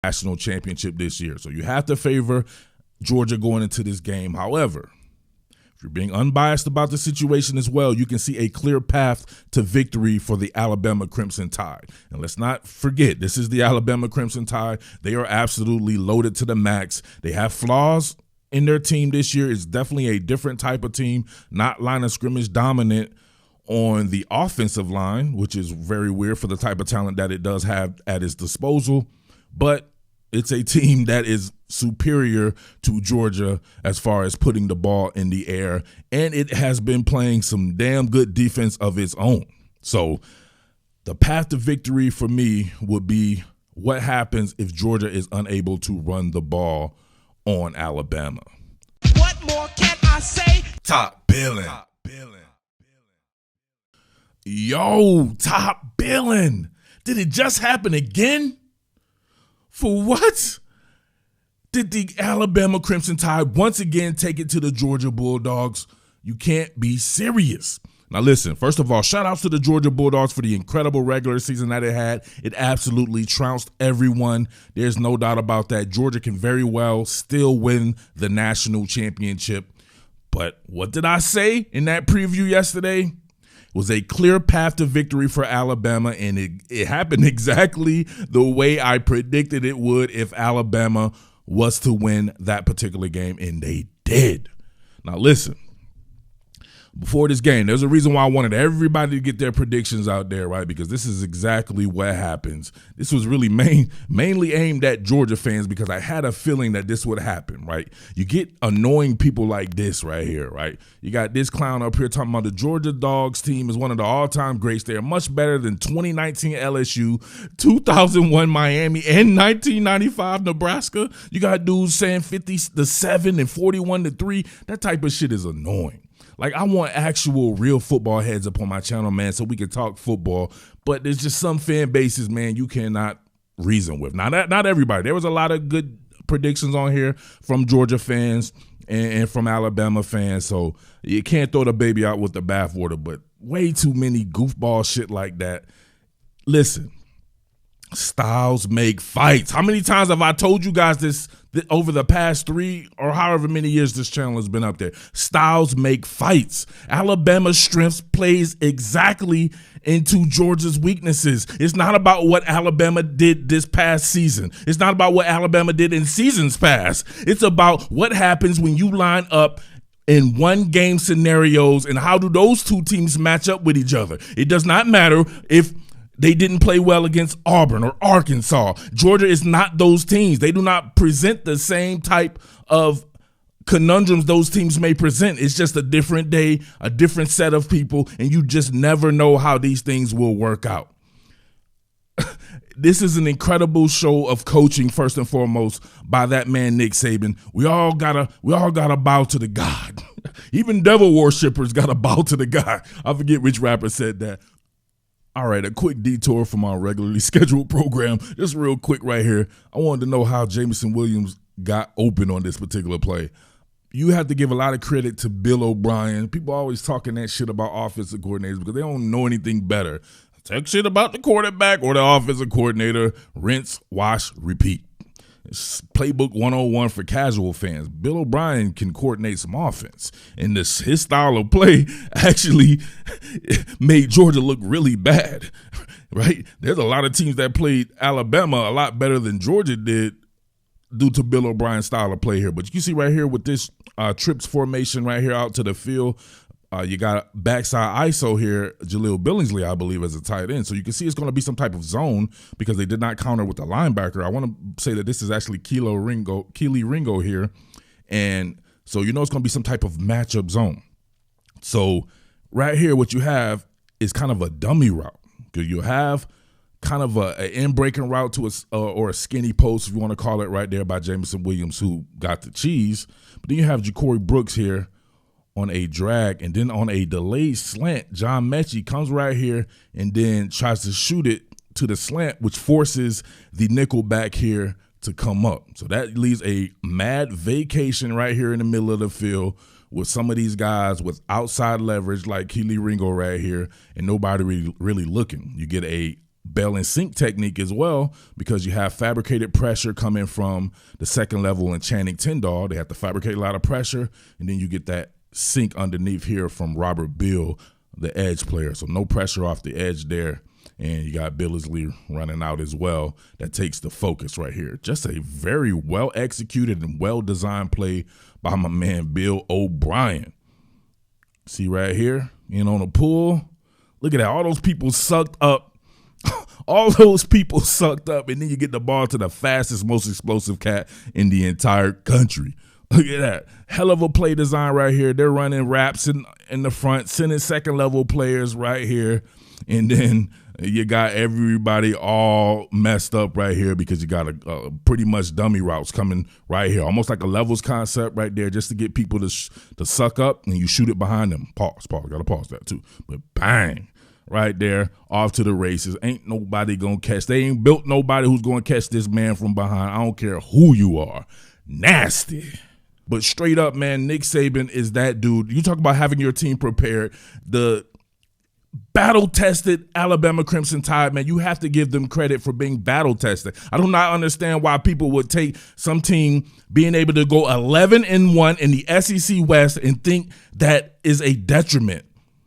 national championship this year. So you have to favor Georgia going into this game. However, if you're being unbiased about the situation as well, you can see a clear path to victory for the Alabama Crimson Tide. And let's not forget, this is the Alabama Crimson Tide. They are absolutely loaded to the max. They have flaws in their team this year. It's definitely a different type of team, not line of scrimmage dominant on the offensive line, which is very weird for the type of talent that it does have at its disposal. But it's a team that is superior to Georgia as far as putting the ball in the air, and it has been playing some damn good defense of its own. So the path to victory for me would be what happens if Georgia is unable to run the ball on Alabama. What more can I say? Top Billin. Yo, Top Billin. Did it just happen again? For what? Did the Alabama Crimson Tide once again take it to the Georgia Bulldogs? You can't be serious. Now listen, first of all, shout outs to the Georgia Bulldogs for the incredible regular season that it had. It absolutely trounced everyone. There's no doubt about that. Georgia can very well still win the national championship. But what did I say in that preview yesterday? It was a clear path to victory for Alabama, and it happened exactly the way I predicted it would if Alabama was to win that particular game, and they did. Now listen, before this game, there's a reason why I wanted everybody to get their predictions out there, right? Because this is exactly what happens. This was really mainly aimed at Georgia fans because I had a feeling that this would happen, right? You get annoying people like this right here, right? You got this clown up here talking about the Georgia Dogs team is one of the all-time greats. They are much better than 2019 LSU, 2001 Miami, and 1995 Nebraska. You got dudes saying 50-7 and 41-3. That type of shit is annoying. Like, I want actual real football heads up on my channel, man, so we can talk football. But there's just some fan bases, man, you cannot reason with. Now, not everybody. There was a lot of good predictions on here from Georgia fans and from Alabama fans. So you can't throw the baby out with the bathwater, but way too many goofball shit like that. Listen, styles make fights. How many times have I told you guys this over the past 3 or however many years this channel has been up there? Styles make fights. Alabama's strengths plays exactly into Georgia's weaknesses. It's not about what Alabama did this past season. It's not about what Alabama did in seasons past. It's about what happens when you line up in one game scenarios and how do those two teams match up with each other. It does not matter if they didn't play well against Auburn or Arkansas. Georgia is not those teams. They do not present the same type of conundrums those teams may present. It's just a different day, a different set of people, and you just never know how these things will work out. This is an incredible show of coaching, first and foremost, by that man Nick Saban. We all gotta bow to the God. Even devil worshippers gotta bow to the God. I forget which rapper said that. All right, a quick detour from our regularly scheduled program. Just real quick right here. I wanted to know how Jameson Williams got open on this particular play. You have to give a lot of credit to Bill O'Brien. People always talking that shit about offensive coordinators because they don't know anything better. Talk shit about the quarterback or the offensive coordinator. Rinse, wash, repeat. It's playbook 101 for casual fans. Bill O'Brien can coordinate some offense, and his style of play actually made Georgia look really bad, right? There's a lot of teams that played Alabama a lot better than Georgia did due to Bill O'Brien's style of play here. But you can see right here with this trips formation right here out to the field, you got backside ISO here, Jaleel Billingsley, I believe, as a tight end. So you can see it's going to be some type of zone because they did not counter with the linebacker. I want to say that this is actually Keely Ringo here. And so you know it's going to be some type of matchup zone. So right here what you have is kind of a dummy route. Because you have kind of an in-breaking route to or a skinny post, if you want to call it, right there by Jameson Williams, who got the cheese. But then you have Ja'Cory Brooks here on a drag, and then on a delayed slant, John Mechie comes right here and then tries to shoot it to the slant, which forces the nickel back here to come up. So that leaves a mad vacation right here in the middle of the field with some of these guys with outside leverage like Keely Ringo right here and nobody really looking. You get a bail and sink technique as well, because you have fabricated pressure coming from the second level and Channing Tindall. They have to fabricate a lot of pressure, and then you get that sink underneath here from Robert Bill, the edge player. So no pressure off the edge there. And you got Billin running out as well. That takes the focus right here. Just a very well-executed and well-designed play by my man Bill O'Brien. See right here, in on the pull. Look at that. All those people sucked up. All those people sucked up. And then you get the ball to the fastest, most explosive cat in the entire country. Look at that. Hell of a play design right here. They're running wraps in the front, sending second-level players right here. And then you got everybody all messed up right here because you got a pretty much dummy routes coming right here. Almost like a levels concept right there just to get people to suck up, and you shoot it behind them. Pause. Got to pause that too. But bang, right there, off to the races. Ain't nobody going to catch. They ain't built nobody who's going to catch this man from behind. I don't care who you are. Nasty. But straight up, man, Nick Saban is that dude. You talk about having your team prepared. The battle-tested Alabama Crimson Tide, man, you have to give them credit for being battle-tested. I do not understand why people would take some team being able to go 11-1 in the SEC West and think that is a detriment.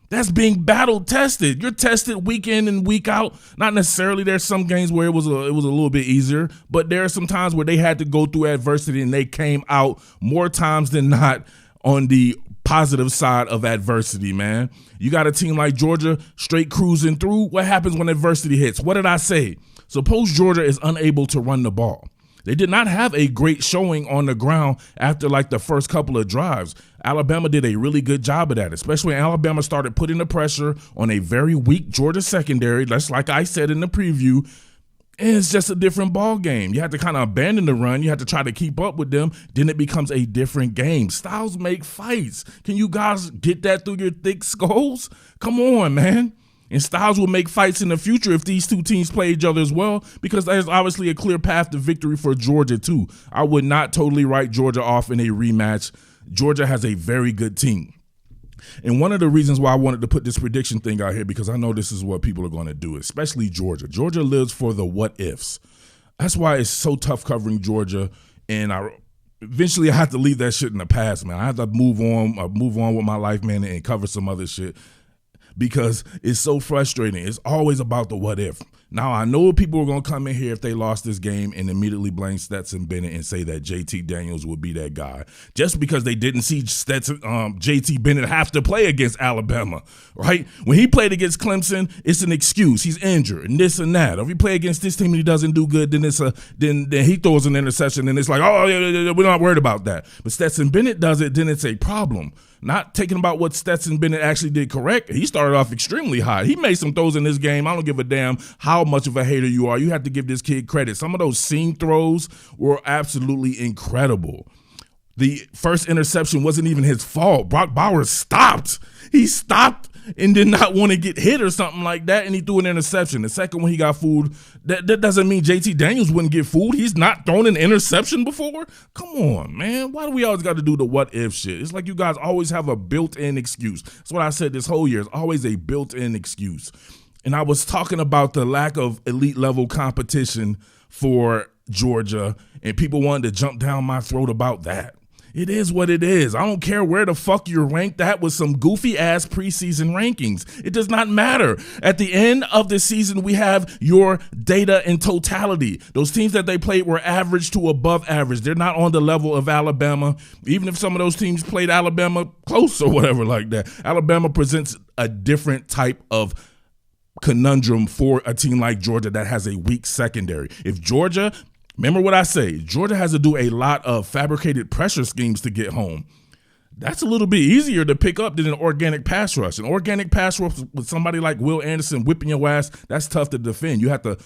That's being battle-tested. You're tested week in and week out. Not necessarily. There's some games where it was a little bit easier, but there are some times where they had to go through adversity and they came out more times than not on the positive side of adversity, man. You got a team like Georgia straight cruising through. What happens when adversity hits? What did I say? Suppose Georgia is unable to run the ball. They did not have a great showing on the ground after like the first couple of drives. Alabama did a really good job of that, especially when Alabama started putting the pressure on a very weak Georgia secondary. That's like I said in the preview. And it's just a different ball game. You have to kind of abandon the run. You have to try to keep up with them. Then it becomes a different game. Styles make fights. Can you guys get that through your thick skulls? Come on, man. And styles will make fights in the future if these two teams play each other as well, because there's obviously a clear path to victory for Georgia too. I would not totally write Georgia off in a rematch. Georgia has a very good team. And one of the reasons why I wanted to put this prediction thing out here, because I know this is what people are going to do, especially Georgia. Georgia lives for the what ifs. That's why it's so tough covering Georgia. And eventually I have to leave that shit in the past, man. I have to move on with my life, man, and cover some other shit, because it's so frustrating. It's always about the what if. Now, I know people are going to come in here if they lost this game and immediately blame Stetson Bennett and say that JT Daniels would be that guy, just because they didn't see JT Bennett have to play against Alabama, right? When he played against Clemson, it's an excuse. He's injured and this and that. If he play against this team and he doesn't do good, then then he throws an interception and it's like, oh, yeah, we're not worried about that. But Stetson Bennett does it, then it's a problem. Not taking about what Stetson Bennett actually did correct. He started off extremely hot. He made some throws in this game. I don't give a damn how much of a hater you are. You have to give this kid credit. Some of those seam throws were absolutely incredible. The first interception wasn't even his fault. Brock Bowers stopped. He stopped and did not want to get hit or something like that, and he threw an interception. The second one, he got fooled. That doesn't mean JT Daniels wouldn't get fooled. He's not thrown an interception before. Come on, man. Why do we always got to do the what if shit? It's like you guys always have a built-in excuse. That's what I said this whole year. It's always a built-in excuse. And I was talking about the lack of elite level competition for Georgia, and people wanted to jump down my throat about that. It is what it is. I don't care where the fuck you're ranked at with some goofy ass preseason rankings. It does not matter. At the end of the season, we have your data in totality. Those teams that they played were average to above average. They're not on the level of Alabama. Even if some of those teams played Alabama close or whatever like that, Alabama presents a different type of conundrum for a team like Georgia that has a weak secondary. If Georgia, remember what I say, Georgia has to do a lot of fabricated pressure schemes to get home. That's a little bit easier to pick up than an organic pass rush. An organic pass rush with somebody like Will Anderson whipping your ass, that's tough to defend. You have to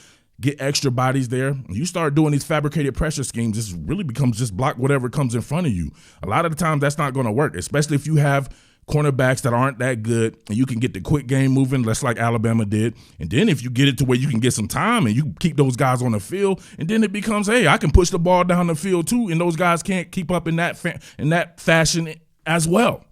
get extra bodies there. When you start doing these fabricated pressure schemes, this really becomes just block whatever comes in front of you. A lot of the time, that's not going to work, especially if you have cornerbacks that aren't that good and you can get the quick game moving, just like Alabama did. And then if you get it to where you can get some time and you keep those guys on the field, and then it becomes, hey, I can push the ball down the field too, and those guys can't keep up in that fashion as well.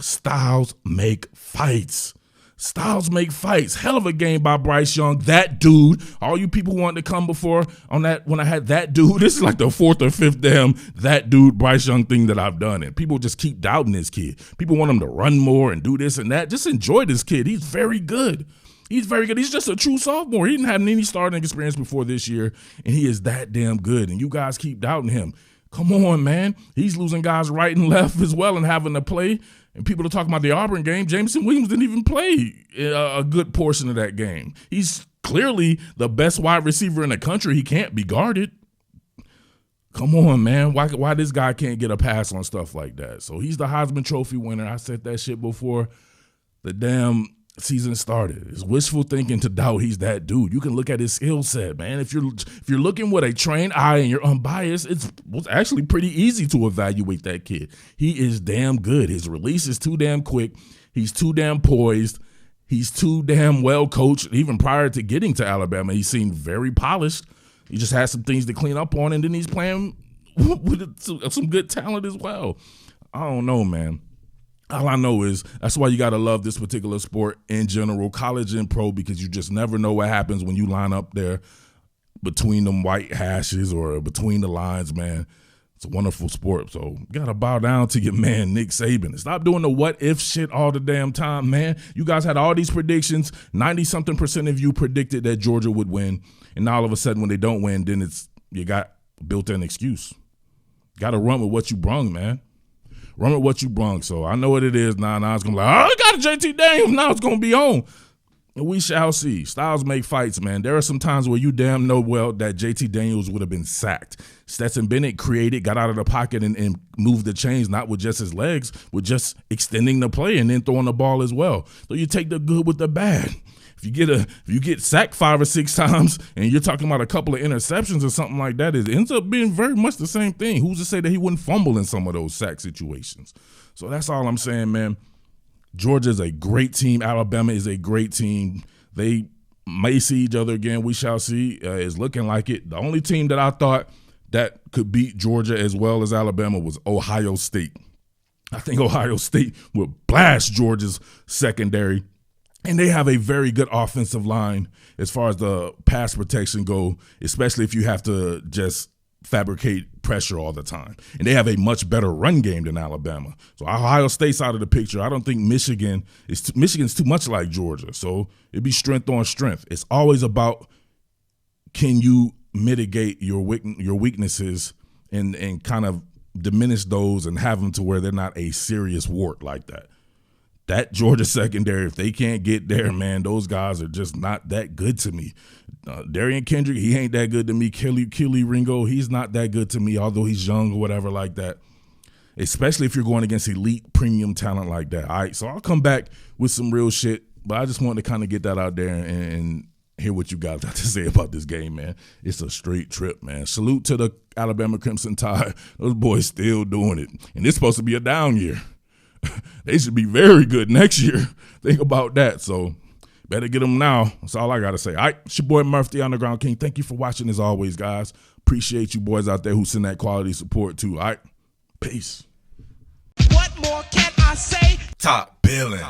Styles make fights. Styles make fights. Hell of a game by Bryce Young. That dude. All you people wanted to come before on that when I had that dude. This is like the fourth or fifth damn that dude Bryce Young thing that I've done. And people just keep doubting this kid. People want him to run more and do this and that. Just enjoy this kid. He's very good. He's very good. He's just a true sophomore. He didn't have any starting experience before this year, and he is that damn good. And you guys keep doubting him. Come on, man. He's losing guys right and left as well and having to play. And people are talking about the Auburn game. Jameson Williams didn't even play a good portion of that game. He's clearly the best wide receiver in the country. He can't be guarded. Come on, man. Why this guy can't get a pass on stuff like that? So he's the Heisman Trophy winner. I said that shit before the damn season started. It's wishful thinking to doubt he's that dude. You can look at his skill set, man. If you're looking with a trained eye and you're unbiased, it's actually pretty easy to evaluate that kid. He is damn good. His release is too damn quick. He's too damn poised. He's too damn well coached. Even prior to getting to Alabama, he seemed very polished. He just has some things to clean up on, and then he's playing with some good talent as well. I don't know, man. All I know is that's why you got to love this particular sport in general, college and pro, because you just never know what happens when you line up there between them white hashes or between the lines, man. It's a wonderful sport. So you got to bow down to your man, Nick Saban. And stop doing the what if shit all the damn time, man. You guys had all these predictions. 90-something% of you predicted that Georgia would win. And now all of a sudden when they don't win, then you got built-in excuse. Got to run with what you brung, man. Run with what you brung. So I know what it is now. Now it's going to be like, oh, I got a JT Daniels. Now it's going to be on. And we shall see. Styles make fights, man. There are some times where you damn know well that JT Daniels would have been sacked. Stetson Bennett got out of the pocket and moved the chains, not with just his legs, with just extending the play and then throwing the ball as well. So you take the good with the bad. If you get sacked 5 or 6 times and you're talking about a couple of interceptions or something like that, it ends up being very much the same thing. Who's to say that he wouldn't fumble in some of those sack situations? So that's all I'm saying, man. Georgia's a great team. Alabama is a great team. They may see each other again. We shall see. It's looking like it. The only team that I thought that could beat Georgia as well as Alabama was Ohio State. I think Ohio State will blast Georgia's secondary. And they have a very good offensive line as far as the pass protection go, especially if you have to just fabricate pressure all the time. And they have a much better run game than Alabama. So Ohio State's out of the picture. I don't think Michigan's too much like Georgia. So it'd be strength on strength. It's always about can you mitigate your weaknesses and kind of diminish those and have them to where they're not a serious wart like that. That Georgia secondary, if they can't get there, man, those guys are just not that good to me. Darian Kendrick, he ain't that good to me. Kelly Ringo, he's not that good to me, although he's young or whatever like that, especially if you're going against elite premium talent like that. All right, so I'll come back with some real shit, but I just wanted to kind of get that out there and hear what you guys got to say about this game, man. It's a straight trip, man. Salute to the Alabama Crimson Tide. Those boys still doing it, and it's supposed to be a down year. They should be very good next year. Think about that. So better get them now. That's all I got to say. All right, it's your boy Murph, the Underground King. Thank you for watching as always, guys. Appreciate you boys out there who send that quality support too. All right, peace. What more can I say? Top Billin.